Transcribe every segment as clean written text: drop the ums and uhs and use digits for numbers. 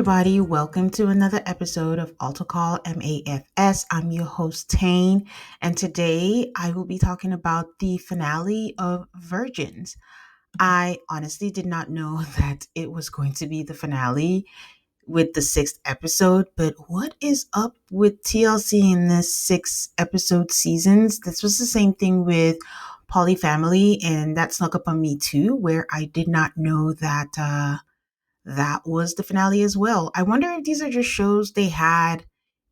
everybody. Welcome to another episode of Alto Call MAFS. I'm your host, Tane, and today I will be talking about the finale of Virgins. I honestly did not know that it was going to be the finale with the sixth episode, but what is up with TLC in this six episode seasons? This was the same thing with Polyfamily, and that snuck up on me too, where I did not know that was the finale as well. I wonder if these are just shows they had,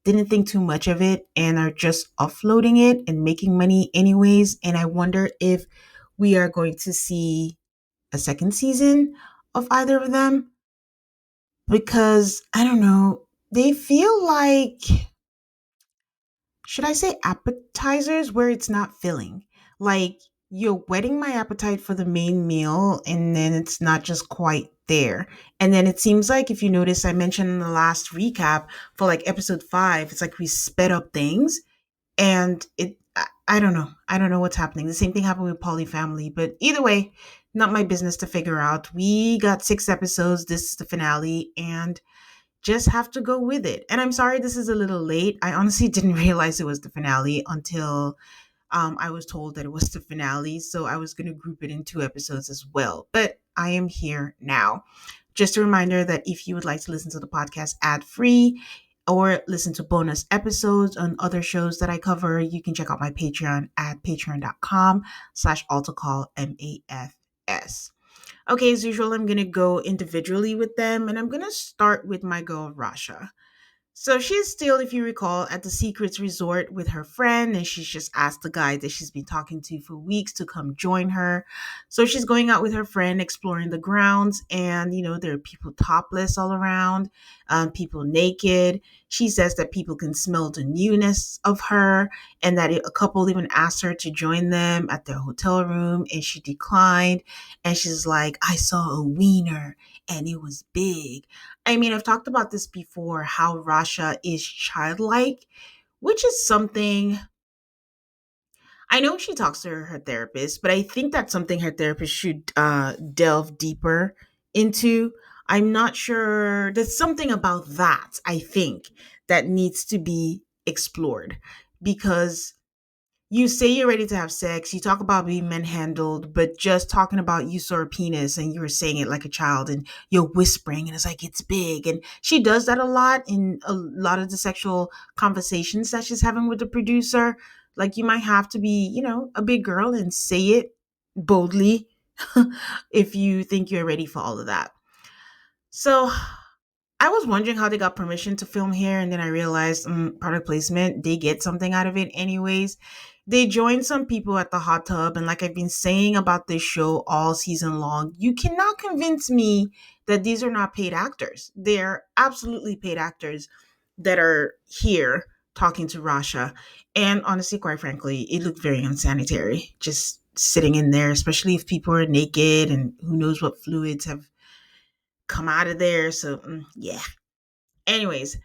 didn't think too much of it, and are just offloading it and making money anyways. And I wonder if we are going to see a second season of either of them because I don't know, they feel like, should I say appetizers where it's not filling? Like you're whetting my appetite for the main meal and then it's not just quite there. And then it seems like if you notice, I mentioned in the last recap for like episode 5, it's like we sped up things and I don't know. I don't know what's happening. The same thing happened with Polyfamily, but either way, not my business to figure out. We got 6 episodes. This is the finale and just have to go with it. And I'm sorry this is a little late. I honestly didn't realize it was the finale until I was told that it was the finale. So I was going to group it in 2 episodes as well. But I am here now. Just a reminder that if you would like to listen to the podcast ad free or listen to bonus episodes on other shows that I cover, you can check out my Patreon at patreon.com/altocallmafs. Okay, as usual, I'm going to go individually with them, and I'm going to start with my girl, Rasha. So she's still, if you recall, at the Secrets Resort with her friend, and she's just asked the guy that she's been talking to for weeks to come join her. So she's going out with her friend, exploring the grounds, and there are people topless all around, people naked. She says that people can smell the newness of her, and that a couple even asked her to join them at their hotel room, and she declined. And she's like, "I saw a wiener, and it was big." I mean, I've talked about this before, how Rasha is childlike, which is something I know she talks to her therapist, but I think that's something her therapist should delve deeper into. I'm not sure. There's something about that, I think, that needs to be explored because you say you're ready to have sex, you talk about being manhandled, but just talking about you saw a penis and you were saying it like a child and you're whispering and it's like it's big. And she does that a lot in a lot of the sexual conversations that she's having with the producer. Like you might have to be, a big girl and say it boldly if you think you're ready for all of that. So I was wondering how they got permission to film here, and then I realized product placement, they get something out of it anyways. They joined some people at the hot tub, and like I've been saying about this show all season long, you cannot convince me that these are not paid actors. They're absolutely paid actors that are here talking to Rasha. And honestly, quite frankly, it looked very unsanitary just sitting in there, especially if people are naked and who knows what fluids have come out of there. So, yeah. Anyways,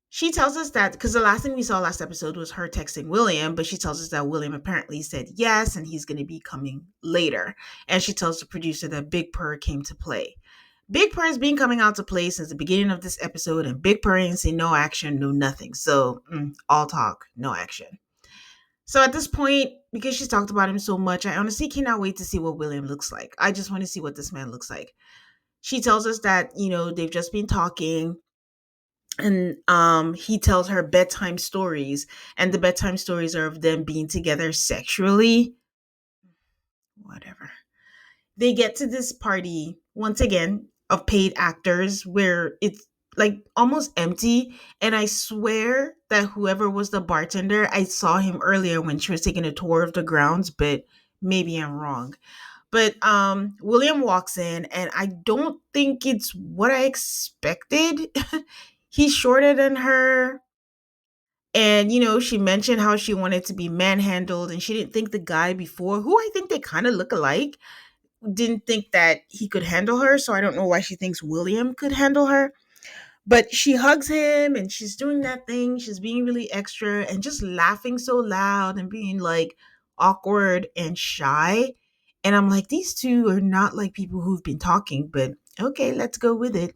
she tells us that because the last thing we saw last episode was her texting William, but she tells us that William apparently said yes and he's going to be coming later. And she tells the producer that Big Purr came to play. Big Purr has been coming out to play since the beginning of this episode, and Big Purr ain't seen no action, no nothing. So, all talk, no action. So at this point, because she's talked about him so much, I honestly cannot wait to see what William looks like. I just want to see what this man looks like. She tells us that, they've just been talking and he tells her bedtime stories, and the bedtime stories are of them being together sexually. Whatever. They get to this party once again of paid actors where it's like almost empty, and I swear that whoever was the bartender, I saw him earlier when she was taking a tour of the grounds, but maybe I'm wrong. But William walks in, and I don't think it's what I expected. He's shorter than her. And, she mentioned how she wanted to be manhandled, and she didn't think the guy before, who I think they kind of look alike, didn't think that he could handle her. So I don't know why she thinks William could handle her. But she hugs him and she's doing that thing. She's being really extra and just laughing so loud and being like awkward and shy. And I'm like, these two are not like people who've been talking, but okay, let's go with it.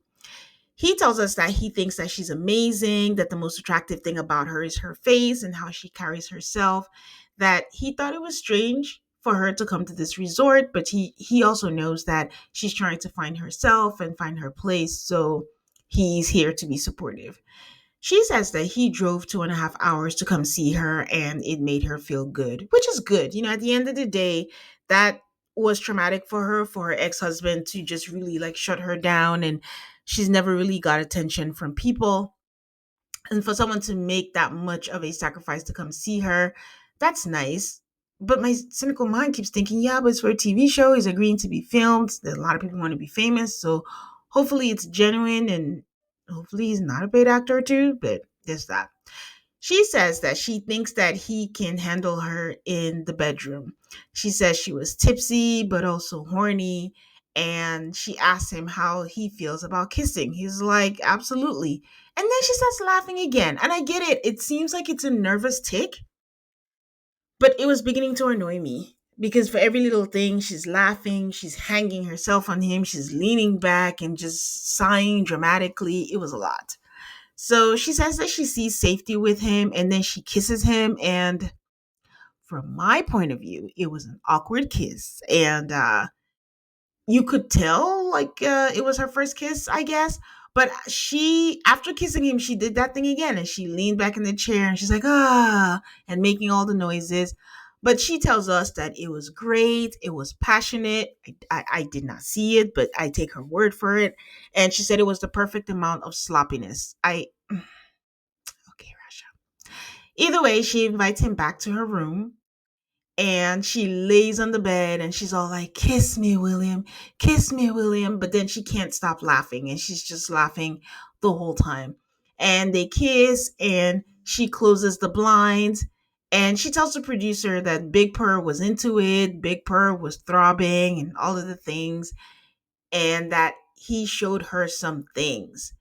He tells us that he thinks that she's amazing, that the most attractive thing about her is her face and how she carries herself, that he thought it was strange for her to come to this resort, but he also knows that she's trying to find herself and find her place, so he's here to be supportive. She says that he drove 2.5 hours to come see her and it made her feel good, which is good. At the end of the day, that was traumatic for her ex-husband to just really like shut her down, and she's never really got attention from people. And for someone to make that much of a sacrifice to come see her, that's nice. But my cynical mind keeps thinking, yeah, but it's for a TV show. He's agreeing to be filmed. A lot of people want to be famous. So hopefully it's genuine, and hopefully he's not a bad actor too. But there's that. She says that she thinks that he can handle her in the bedroom. She says she was tipsy, but also horny. And she asks him how he feels about kissing. He's like, absolutely. And then she starts laughing again. And I get it. It seems like it's a nervous tick, but it was beginning to annoy me because for every little thing, she's laughing, she's hanging herself on him, she's leaning back and just sighing dramatically. It was a lot. So she says that she sees safety with him and then she kisses him. And from my point of view, it was an awkward kiss. And you could tell like it was her first kiss, I guess. But she, after kissing him, she did that thing again and she leaned back in the chair and she's like, ah, and making all the noises. But she tells us that it was great. It was passionate. I did not see it, but I take her word for it. And she said it was the perfect amount of sloppiness. Okay, Rasha. Either way, she invites him back to her room and she lays on the bed and she's all like, kiss me, William, kiss me, William. But then she can't stop laughing and she's just laughing the whole time. And they kiss and she closes the blinds and she tells the producer that Big Purr was into it, Big Purr was throbbing and all of the things, and that he showed her some things.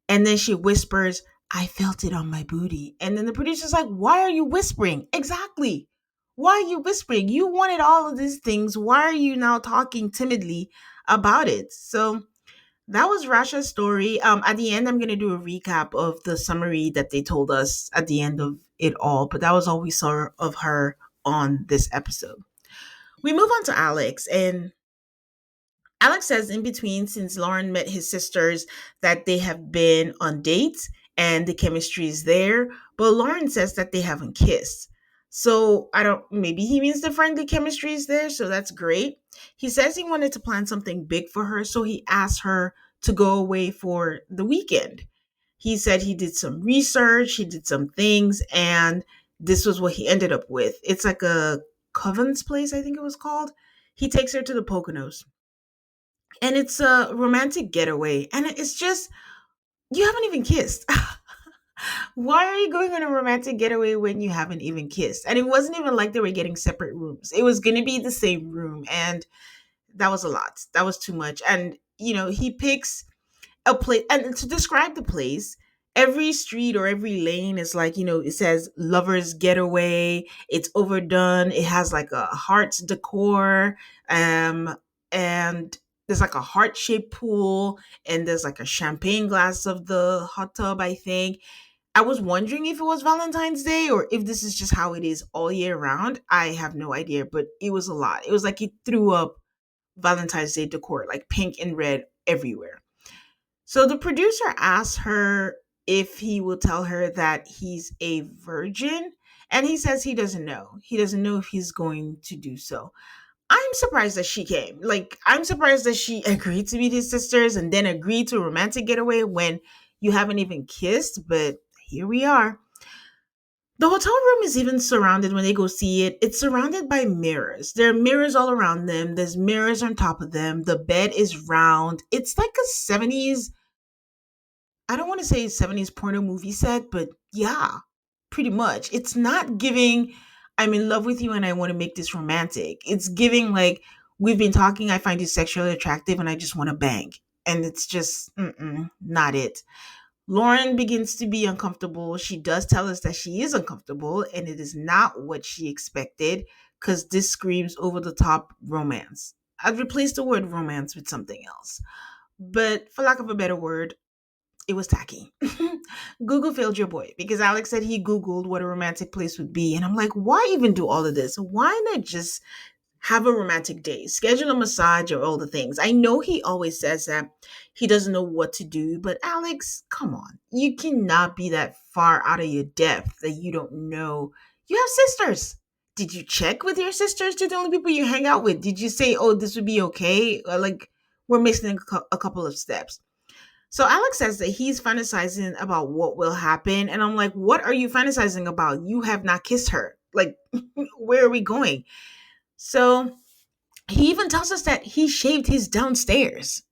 And then she whispers, I felt it on my booty. And then the producer's like, why are you whispering? Exactly. Why are you whispering? You wanted all of these things. Why are you now talking timidly about it? So that was Rasha's story. At the end, I'm going to do a recap of the summary that they told us at the end of it all. But that was all we saw of her on this episode. We move on to Alex, and Alex says in between, since Lauren met his sisters, that they have been on dates and the chemistry is there. But Lauren says that they haven't kissed. So I don't, maybe he means the friendly chemistry is there. So that's great. He says he wanted to plan something big for her. So he asked her to go away for the weekend. He said he did some research, he did some things, and this was what he ended up with. It's like a Coven's place, I think it was called. He takes her to the Poconos and it's a romantic getaway and it's just you haven't even kissed. Why are you going on a romantic getaway when you haven't even kissed? And it wasn't even like they were getting separate rooms. It was going to be the same room, and that was a lot. That was too much. And he picks a place, and to describe the place, every street or every lane is like, it says lovers getaway. It's overdone. It has like a hearts decor, and there's like a heart-shaped pool, and there's like a champagne glass of the hot tub, I think. I was wondering if it was Valentine's Day or if this is just how it is all year round. I have no idea, but it was a lot. It was like he threw up Valentine's Day decor, like pink and red everywhere. So the producer asked her if he will tell her that he's a virgin, and he says he doesn't know. He doesn't know if he's going to do so. I'm surprised that she came. Like, I'm surprised that she agreed to meet his sisters and then agreed to a romantic getaway when you haven't even kissed, but here we are. The hotel room is even surrounded when they go see it. It's surrounded by mirrors. There are mirrors all around them. There's mirrors on top of them. The bed is round. It's like a 70s, I don't want to say 70s porno movie set, but yeah, pretty much. It's not giving, I'm in love with you and I want to make this romantic. It's giving like, we've been talking, I find you sexually attractive and I just want to bang. And it's just, not it. Lauren begins to be uncomfortable. She does tell us that she is uncomfortable and it is not what she expected because this screams over the top romance. I'd replace the word romance with something else. But for lack of a better word, it was tacky. Google failed your boy because Alex said he Googled what a romantic place would be. And I'm like, why even do all of this? Why not just have a romantic day, schedule a massage or all the things? I know he always says that he doesn't know what to do, but Alex, come on. You cannot be that far out of your depth that you don't know. You have sisters. Did you check with your sisters? To the only people you hang out with? Did you say, oh, this would be okay? Or like, we're missing a couple of steps. So Alex says that he's fantasizing about what will happen. And I'm like, what are you fantasizing about? You have not kissed her. Like, where are we going? So he even tells us that he shaved his downstairs.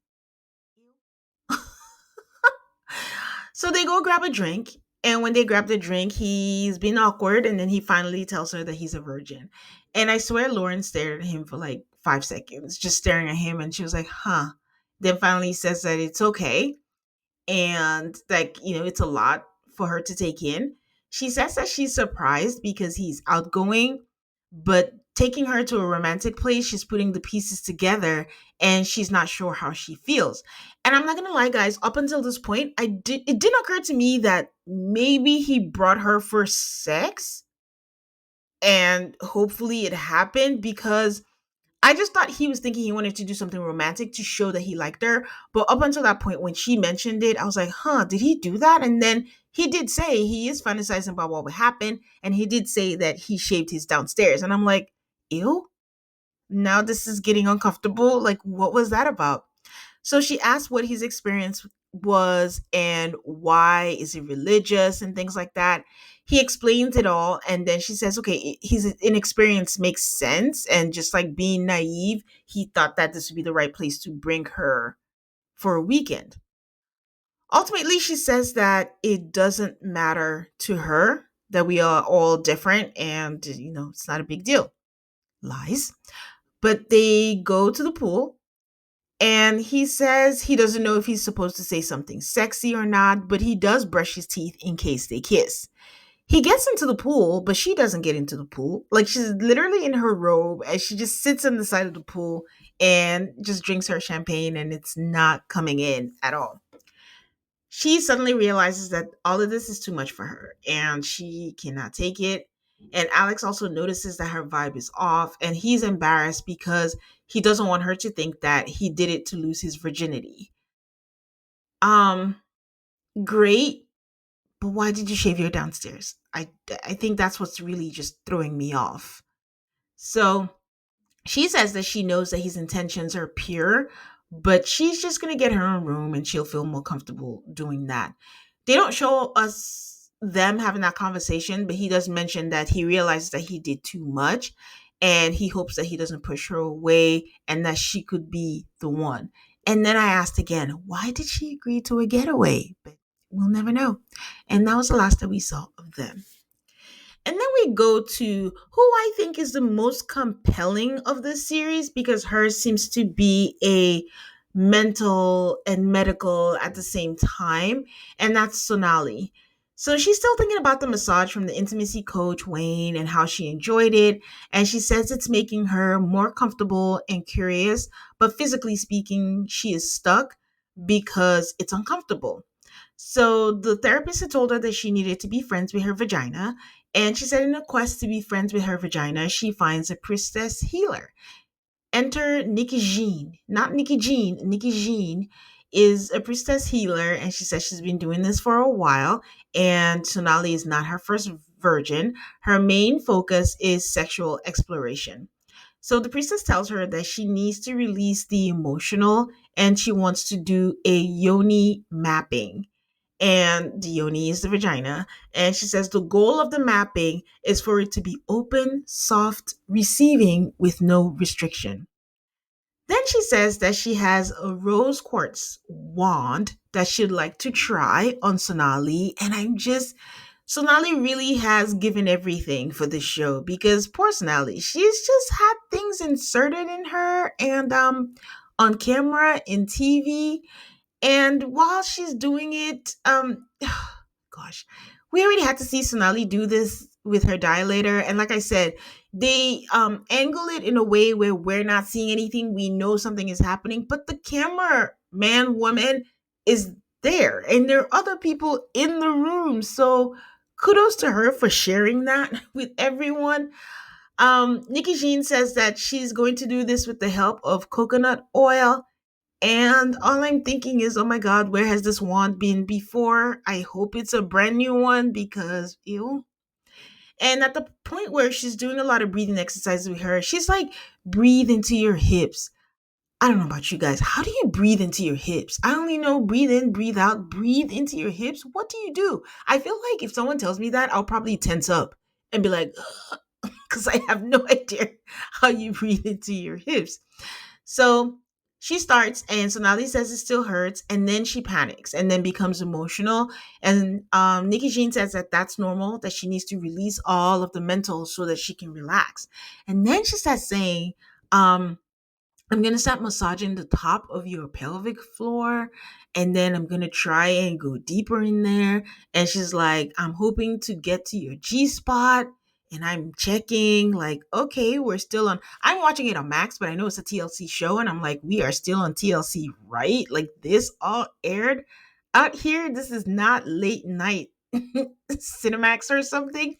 So they go grab a drink. And when they grab the drink, he's being awkward. And then he finally tells her that he's a virgin. And I swear Lauren stared at him for like 5 seconds, just staring at him. And she was like, huh. Then finally he says that it's okay. And like, it's a lot for her to take in. She says that she's surprised because he's outgoing, but taking her to a romantic place, she's putting the pieces together and she's not sure how she feels. And I'm not gonna lie, guys, up until this point, it didn't occur to me that maybe he brought her for sex and hopefully it happened, because I just thought he was thinking he wanted to do something romantic to show that he liked her. But up until that point, when she mentioned it, I was like, huh, did he do that? And then he did say he is fantasizing about what would happen. And he did say that he shaved his downstairs. And I'm like, ew, now this is getting uncomfortable. Like, what was that about? So she asked what his experience was and why is he religious and things like that. He explains it all, and then she says, okay, his inexperience makes sense, and just like being naive, he thought that this would be the right place to bring her for a weekend. Ultimately, she says that it doesn't matter to her, that we are all different, and it's not a big deal. Lies. But they go to the pool. And he says he doesn't know if he's supposed to say something sexy or not, but he does brush his teeth in case they kiss. He gets into the pool, but she doesn't get into the pool. Like, she's literally in her robe and she just sits on the side of the pool and just drinks her champagne, and it's not coming in at all. She suddenly realizes that all of this is too much for her and she cannot take it. And Alex also notices that her vibe is off, and he's embarrassed because he doesn't want her to think that he did it to lose his virginity. Um, Great, but why did you shave your downstairs? I think that's what's really just throwing me off. So she says that she knows that his intentions are pure, but she's just going to get her own room and she'll feel more comfortable doing that. They don't show us them having that conversation, but he does mention that he realizes that he did too much and he hopes that he doesn't push her away and that she could be the one. And then I asked again, why did she agree to a getaway? But we'll never know. And that was the last that we saw of them. And then we go to who I think is the most compelling of this series, because hers seems to be a mental and medical at the same time, and that's Sonali. So she's still thinking about the massage from the intimacy coach, Wayne, and how she enjoyed it. And she says it's making her more comfortable and curious, but physically speaking, she is stuck because it's uncomfortable. So the therapist had told her that she needed to be friends with her vagina. And she said, in a quest to be friends with her vagina, she finds a priestess healer. Enter Nikki Jean. Not Nikki Jean. Nikki Jean is a priestess healer. And she says she's been doing this for a while. And Sonali is not her first virgin. Her main focus is sexual exploration. So the priestess tells her that she needs to release the emotional and she wants to do a yoni mapping, and the yoni is the vagina. And she says the goal of the mapping is for it to be open, soft, receiving with no restriction. Then she says that she has a rose quartz wand that she'd like to try on Sonali. And Sonali really has given everything for this show, because poor Sonali, she's just had things inserted in her and on camera, in TV, and while she's doing it, gosh, we already had to see Sonali do this with her dilator. And like I said, they angle it in a way where we're not seeing anything. We know something is happening, but the camera man, woman is there and there are other people in the room. So kudos to her for sharing that with everyone. Nikki Jean says that she's going to do this with the help of coconut oil. And all I'm thinking is, oh my God, where has this wand been before? I hope it's a brand new one because, ew. And at the point where she's doing a lot of breathing exercises with her, she's like, breathe into your hips. I don't know about you guys. How do you breathe into your hips? I only know breathe in, breathe out, breathe into your hips. What do you do? I feel like if someone tells me that, I'll probably tense up and be like, because I have no idea how you breathe into your hips. So she starts, and Sonali says it still hurts, and then she panics and then becomes emotional. And Nikki Jean says that that's normal, that she needs to release all of the mental so that she can relax. And then she starts saying, I'm going to start massaging the top of your pelvic floor, and then I'm going to try and go deeper in there. And she's like, I'm hoping to get to your G spot. And I'm checking, like, okay, we're still on. I'm watching it on Max, but I know it's a TLC show. And I'm like, we are still on TLC, right? Like, this all aired out here. This is not late night Cinemax or something.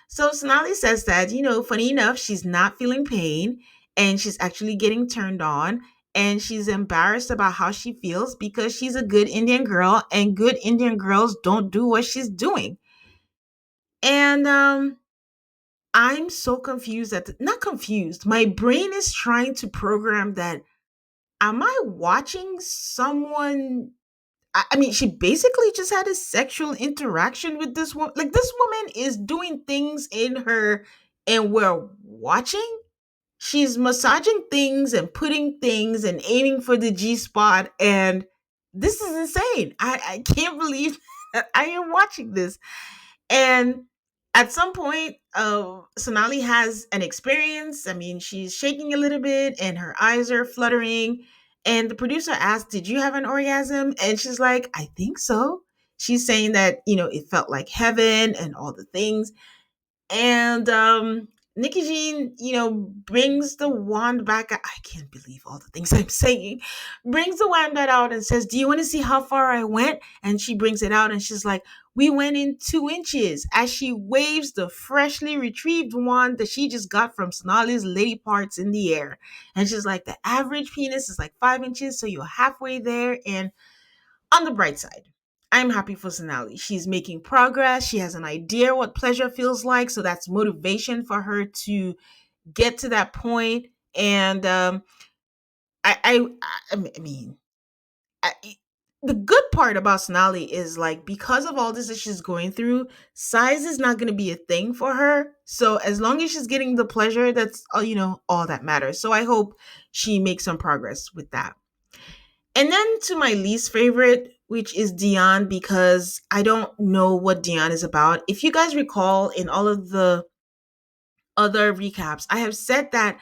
So Sonali says that, funny enough, she's not feeling pain and she's actually getting turned on, and she's embarrassed about how she feels because she's a good Indian girl and good Indian girls don't do what she's doing. And I'm so confused not confused. My brain is trying to program that, am I watching someone? I mean, she basically just had a sexual interaction with this woman. Like, this woman is doing things in her and we're watching. She's massaging things and putting things and aiming for the G spot. And this is insane. I can't believe that I am watching this. And at some point, Sonali has an experience. I mean, she's shaking a little bit and her eyes are fluttering. And the producer asked, did you have an orgasm? And she's like, I think so. She's saying that, it felt like heaven and all the things. And Nikki Jean, brings the wand back. I can't believe all the things I'm saying. Brings the wand back out and says, do you want to see how far I went? And she brings it out and she's like, we went in 2 inches, as she waves the freshly retrieved wand that she just got from Sonali's lady parts in the air. And she's like, the average penis is like 5 inches, so you're halfway there. And on the bright side, I'm happy for Sonali. She's making progress. She has an idea what pleasure feels like. So that's motivation for her to get to that point. And I mean, I, the good part about Sonali is, like, because of all this that she's going through, size is not going to be a thing for her. So as long as she's getting the pleasure, that's all that matters. So I hope she makes some progress with that. And then to my least favorite, which is Dion, because I don't know what Dion is about. If you guys recall, in all of the other recaps, I have said that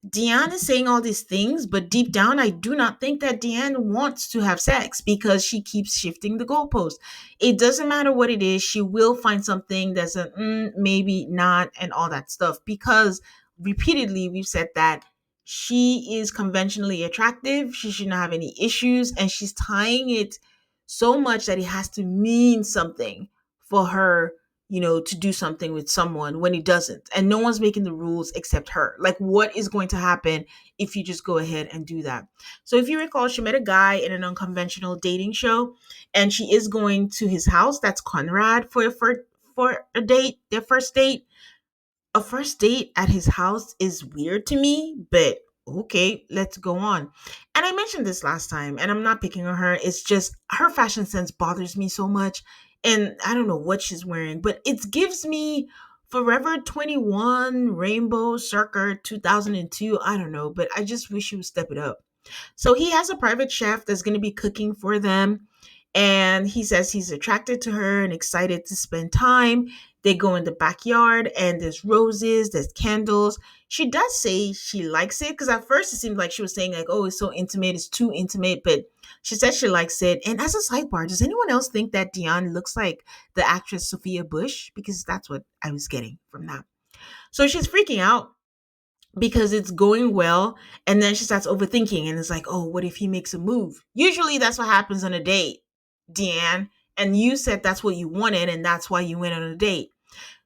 Deanne is saying all these things, but deep down, I do not think that Deanne wants to have sex because she keeps shifting the goalpost. It doesn't matter what it is, she will find something that's a maybe not, and all that stuff, because repeatedly we've said that she is conventionally attractive, she should not have any issues, and she's tying it so much that it has to mean something for her, to do something with someone when it doesn't. And no one's making the rules except her. Like, what is going to happen if you just go ahead and do that? So, if you recall, she met a guy in an unconventional dating show, and she is going to his house. That's Conrad for a date, their first date. A first date at his house is weird to me, but okay, let's go on. And I mentioned this last time, and I'm not picking on her. It's just her fashion sense bothers me so much. And I don't know what she's wearing, but it gives me Forever 21, Rainbow, circa 2002. I don't know, but I just wish she would step it up. So he has a private chef that's going to be cooking for them. And he says he's attracted to her and excited to spend time. They go in the backyard and there's roses, there's candles. She does say she likes it, because at first it seemed like she was saying, like, oh, it's so intimate, it's too intimate. But she says she likes it. And as a sidebar, does anyone else think that Dion looks like the actress Sophia Bush? Because that's what I was getting from that. So she's freaking out because it's going well, and then she starts overthinking and it's like, oh, what if he makes a move? Usually that's what happens on a date. Deanne, and you said that's what you wanted and that's why you went on a date.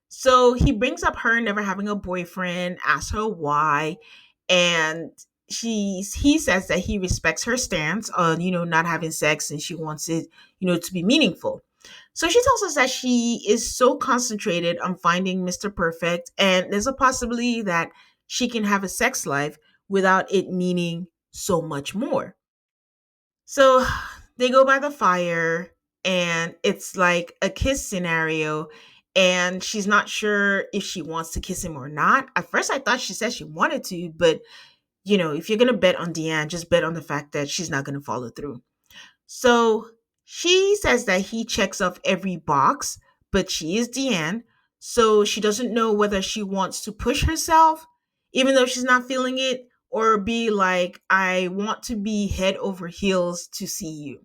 So he brings up her never having a boyfriend, asks her why, and he says that he respects her stance on, not having sex, and she wants it, to be meaningful. So she tells us that she is so concentrated on finding Mr. Perfect, and there's a possibility that she can have a sex life without it meaning so much more. So they go by the fire, and it's like a kiss scenario, and she's not sure if she wants to kiss him or not. At first I thought she said she wanted to, but if you're going to bet on Deanne, just bet on the fact that she's not going to follow through. So she says that he checks off every box, but she is Deanne. So she doesn't know whether she wants to push herself, even though she's not feeling it, or be like, I want to be head over heels to see you.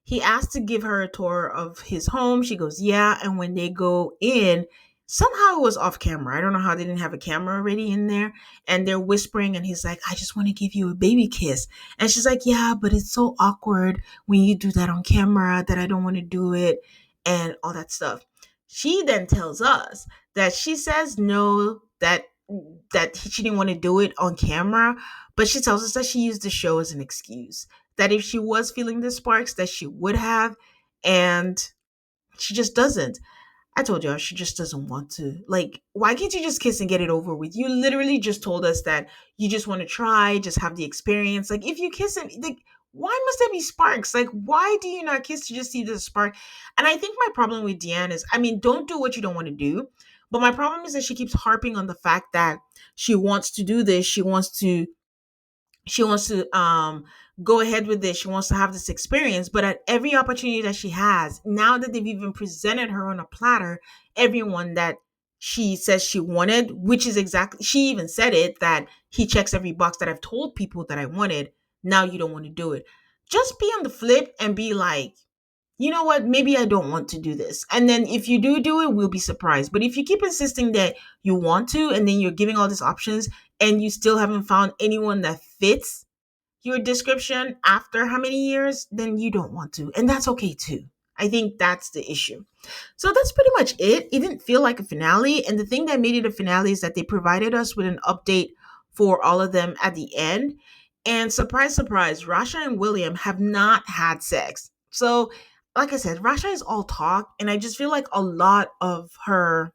He asked to give her a tour of his home. She goes, yeah. And when they go in, somehow it was off camera. I don't know how they didn't have a camera already in there. And they're whispering, and he's like, I just want to give you a baby kiss. And she's like, yeah, but it's so awkward when you do that on camera that I don't want to do it, and all that stuff. She then tells us that she says no, that she didn't want to do it on camera, but she tells us that she used the show as an excuse, that if she was feeling the sparks that she would have, and she just doesn't. I told y'all she just doesn't want to. Like, why can't you just kiss and get it over with? You literally just told us that you just want to try, just have the experience. Like, if you kiss him, like, why must there be sparks? Like, why do you not kiss to just see the spark? And I think my problem with Deanne is, I mean, don't do what you don't want to do. But my problem is that she keeps harping on the fact that she wants to do this. She wants to go ahead with this. She wants to have this experience, but at every opportunity that she has, now that they've even presented her on a platter, everyone that she says she wanted, which is exactly, she even said it, that he checks every box that I've told people that I wanted. Now you don't want to do it. Just be on the flip and be like, you know what, maybe I don't want to do this, and then if you do it, we'll be surprised. But if you keep insisting that you want to, and then you're giving all these options, and you still haven't found anyone that fits your description after how many years, then you don't want to. And that's okay too. I think that's the issue. So that's pretty much it. It didn't feel like a finale. And the thing that made it a finale is that they provided us with an update for all of them at the end. And surprise, surprise, Rasha and William have not had sex. So, like I said, Rasha is all talk. And I just feel like a lot of her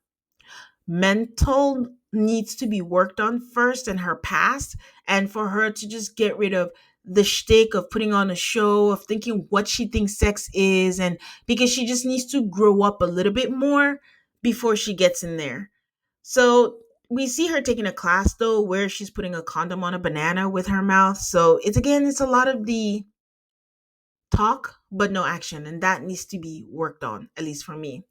mental needs to be worked on first in her past, and for her to just get rid of the shtick of putting on a show, of thinking what she thinks sex is, and because she just needs to grow up a little bit more before she gets in there. So we see her taking a class though where she's putting a condom on a banana with her mouth. So it's a lot of the talk but no action, and that needs to be worked on, at least for me.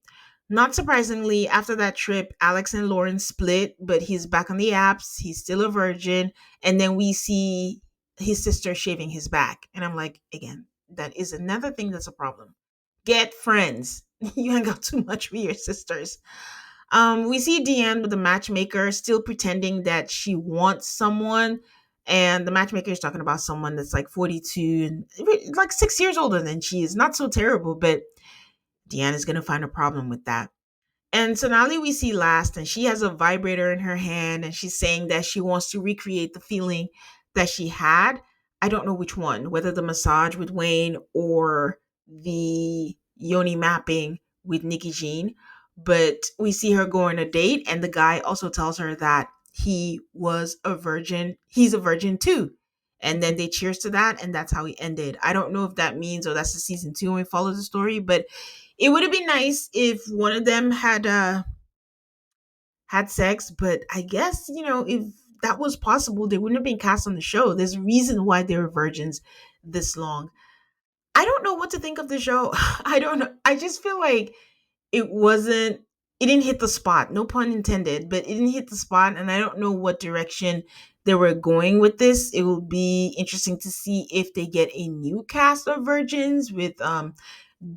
Not surprisingly, after that trip, Alex and Lauren split, but he's back on the apps. He's still a virgin. And then we see his sister shaving his back. And I'm like, again, that is another thing that's a problem. Get friends. You hang out too much with your sisters. We see Deanne with the matchmaker still pretending that she wants someone. And the matchmaker is talking about someone that's like 42 and like 6 years older than she is. Not so terrible, but Deanne is going to find a problem with that. And Sonali we see last, and she has a vibrator in her hand, and she's saying that she wants to recreate the feeling that she had. I don't know which one, whether the massage with Wayne or the yoni mapping with Nikki Jean. But we see her go on a date, and the guy also tells her that he was a virgin. He's a virgin too. And then they cheers to that, and that's how he ended. I don't know if that means, or that's the season two and we follow the story, but it would have been nice if one of them had sex, but I guess, if that was possible, they wouldn't have been cast on the show. There's a reason why they were virgins this long. I don't know what to think of the show. I don't know. I just feel like it didn't hit the spot. No pun intended, but it didn't hit the spot, and I don't know what direction they were going with this. It will be interesting to see if they get a new cast of virgins with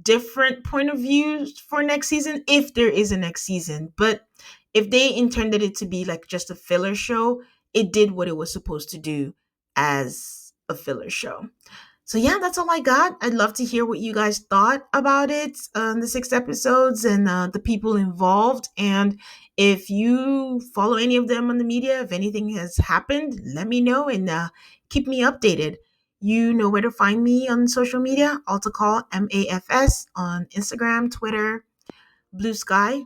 different point of views for next season, if there is a next season. But if they intended it to be like just a filler show, it did what it was supposed to do as a filler show. So yeah, that's all I got. I'd love to hear what you guys thought about it, the 6 episodes, and the people involved. And if you follow any of them on the media, if anything has happened, let me know and keep me updated. You know where to find me on social media. Call MAFS on Instagram, Twitter, Blue Sky,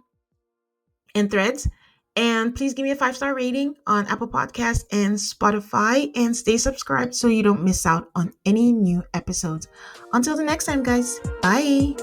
and Threads. And please give me a 5-star rating on Apple Podcasts and Spotify, and stay subscribed so you don't miss out on any new episodes. Until the next time, guys. Bye.